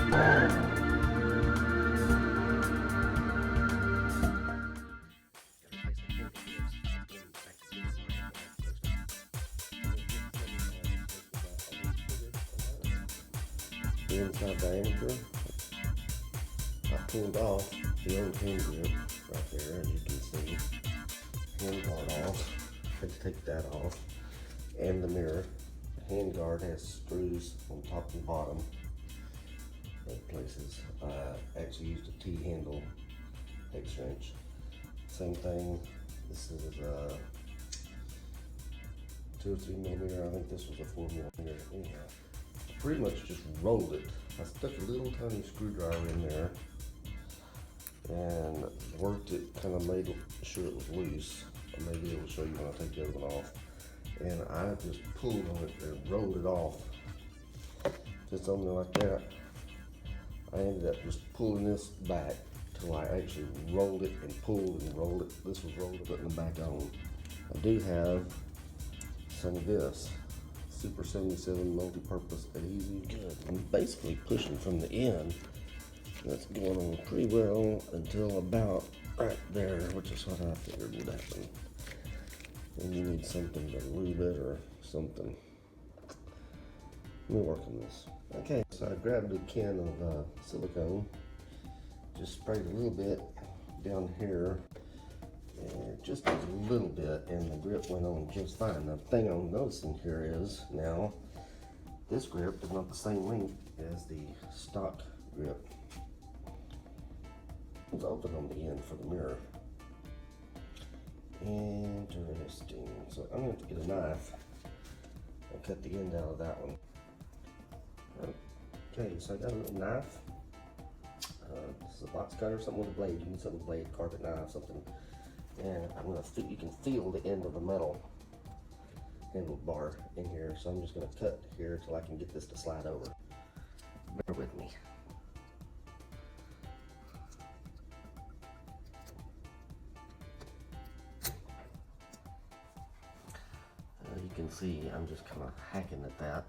The inside diameter, I pulled off the old hand grip right there, as you can see. Hand guard off, had to take that off, and the mirror. The hand guard has screws on top and bottom, both places. I actually used a T-handle hex wrench. Same thing, this is 2 or 3 millimeter, I think this was a 4 millimeter. Anyhow, pretty much just rolled it. I stuck a little tiny screwdriver in there and worked it, kind of made sure it was loose. I may be able to show you when I take the other one off. And I just pulled on it and rolled it off. Just something like that. I ended up just pulling this back till I actually rolled it and pulled and rolled it. This was rolled, putting it back on. I do have some of this. Super 77 multi-purpose adhesive. Good. I'm basically pushing from the end. That's going on pretty well until about right there, which is what I figured would happen. And you need something to lube it or something. Let me work on this. Okay, so I grabbed a can of silicone, just sprayed a little bit down here, and just a little bit, and the grip went on just fine. The thing I'm noticing here is now this grip is not the same length as the stock grip. It's open on the end for the mirror. Interesting. So I'm going to have to get a knife and cut the end out of that one. Okay, so I got a little knife. This is a box cutter, something with a blade. You need something with a blade, carpet knife, something. And I'm gonna you can feel the end of the metal handlebar in here. So I'm just gonna cut here till I can get this to slide over. Bear with me. You can see I'm just kind of hacking at that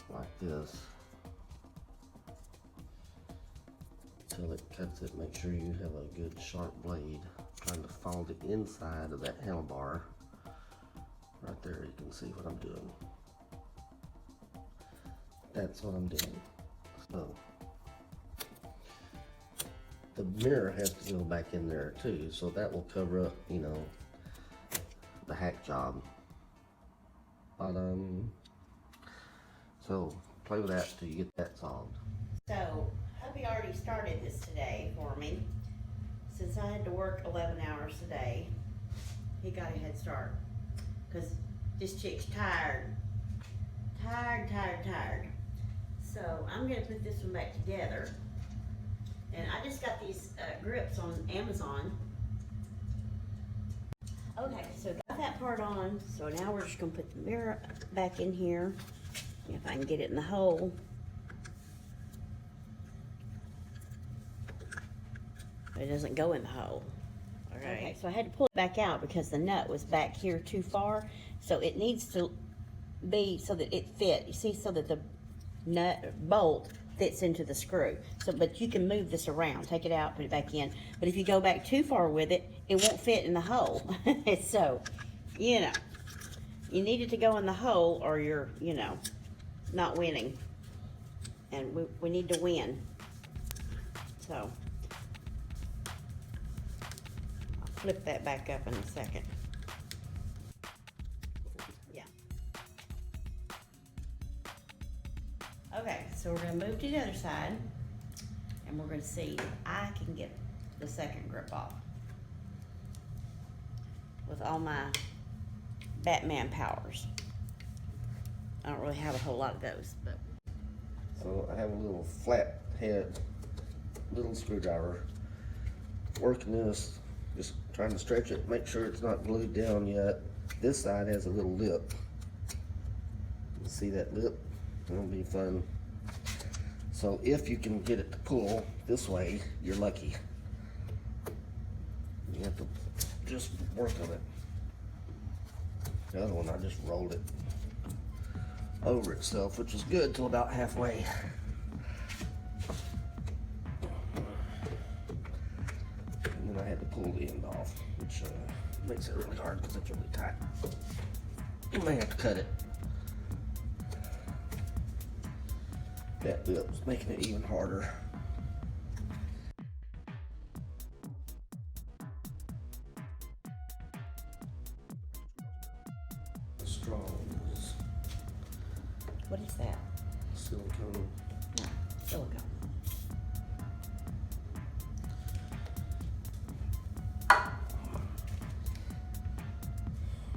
like this till it cuts it. Make sure you have a good sharp blade. Trying to follow the inside of that handlebar right there. You can see what I'm doing. That's what I'm doing. So the mirror has to go back in there too, so that will cover up, you know, the hack job. So play with that till you get that solved. So hubby already started this today for me. Since I had to work 11 hours a day, he got a head start. Because this chick's tired. Tired. So I'm gonna put this one back together. And I just got these grips on Amazon. Okay, so got that part on. So now we're just gonna put the mirror back in here. If I can get it in the hole. It doesn't go in the hole. Okay, so I had to pull it back out because the nut was back here too far. So it needs to be so that it fit. You see, so that the nut bolt fits into the screw. So, but you can move this around, take it out, put it back in. But if you go back too far with it, it won't fit in the hole. So, you know, you need it to go in the hole or you're, you know, not winning. And we need to win. So I'll flip that back up in a second. Yeah. Okay, so we're gonna move to the other side and we're gonna see if I can get the second grip off with all my Batman powers. I don't really have a whole lot of those, but. So I have a little flat head, little screwdriver. Working this, just trying to stretch it, make sure it's not glued down yet. This side has a little lip. You see that lip? It'll be fun. So if you can get it to pull this way, you're lucky. You have to just work on it. The other one, I just rolled it over itself, which was good till about halfway. had to pull the end off, which makes it really hard because it's really tight. You may have to cut it. That lip's making it even harder. The straw is What is that? silicone. No, silicone.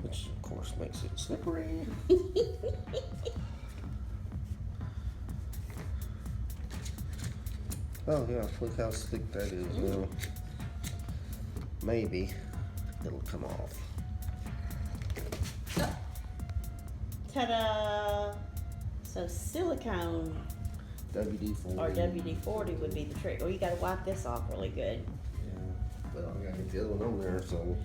Which of course makes it slippery. Oh yeah, look how slick that is now. Maybe it'll come off. Ta-da! So silicone WD-40. or WD-40 would be the trick. Well, you gotta wipe this off really good. Yeah, but I gotta get the other one on there, so.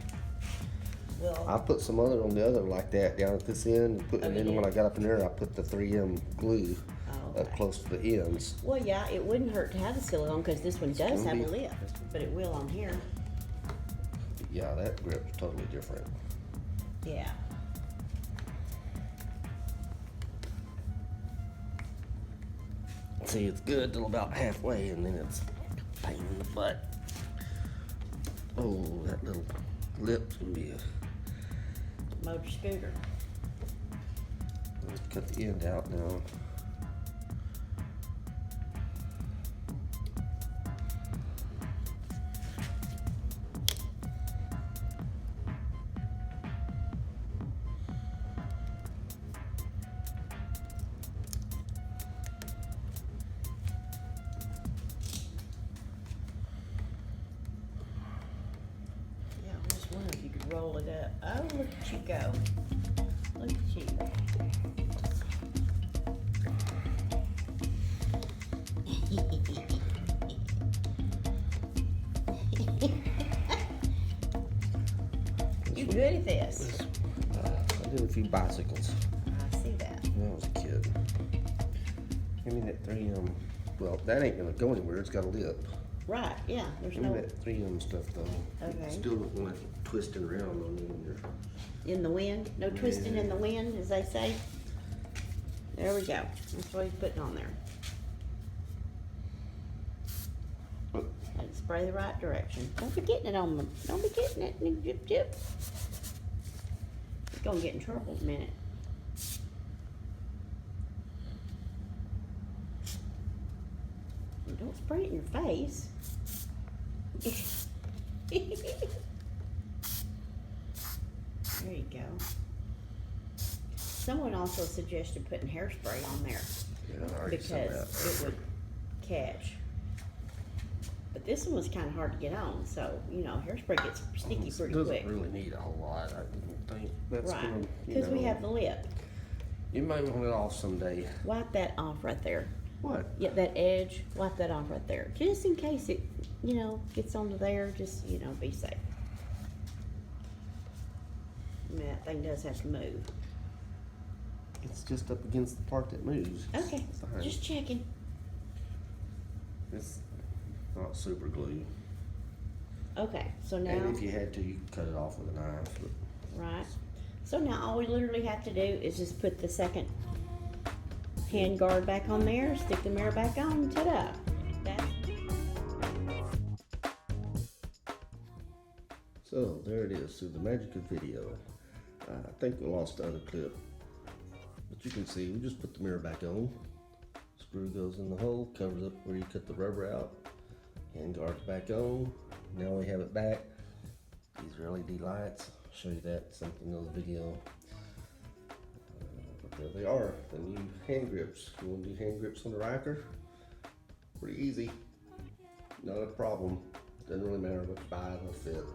Well, I put some other on the other like that down at this end, and then when I got up in there, I put the 3M glue up close to the ends. well, yeah, it wouldn't hurt to have the silicone because this one does have a lip, but it will on here. Yeah, that grip's totally different. Yeah. See, it's good till about halfway, and then it's a pain in the butt. Oh, that little lip's gonna be a. Motor scooter. Let's cut the end out now. Yeah, I just wonder if you could roll it up. Oh, look at you go. Look at you. You good at this? I did a few bicycles I see that. when I was a kid. Give me that 3M. Well, that ain't gonna go anywhere. It's got a lip. Right, yeah, there's Give me no, that 3M stuff though. Okay. Still don't want it twisting around on you when you're. in the wind, no twisting in the wind, as they say. There we go. That's what he's putting on there. And spray the right direction. Don't be getting it on them. Don't be getting it. Jip, jip. You're gonna get in trouble in a minute. And don't spray it in your face. There you go. Someone also suggested putting hairspray on there Yeah, I already said because that. it would catch. But this one was kind of hard to get on, so you know, hairspray gets sticky pretty doesn't quick. really need a whole lot. I didn't think that's Right, gonna. You because we know, have the lip. You may want it off someday. Wipe that off right there. What? Yeah, that edge, wipe that off right there. Just in case it, you know, gets onto there, just, you know, be safe. I mean, that thing does have to move. It's just up against the part that moves. It's Okay, fine. just checking. It's not super glue. Okay, so now, And if you had to, you could cut it off with a knife. But right. So now all we literally have to do is just put the second hand guard back on there, stick the mirror back on, ta-da. That's so there it is. Through the magic of video. I think we lost the other clip. But you can see, we just put the mirror back on. Screw goes in the hole, covers up where you cut the rubber out. Hand guard's back on. Now we have it back. These are LED lights. I'll show you that something in the video. But there they are, the new hand grips. You want to do hand grips on the Ryker? Pretty easy. Not a problem. Doesn't really matter what you buy, they'll fit.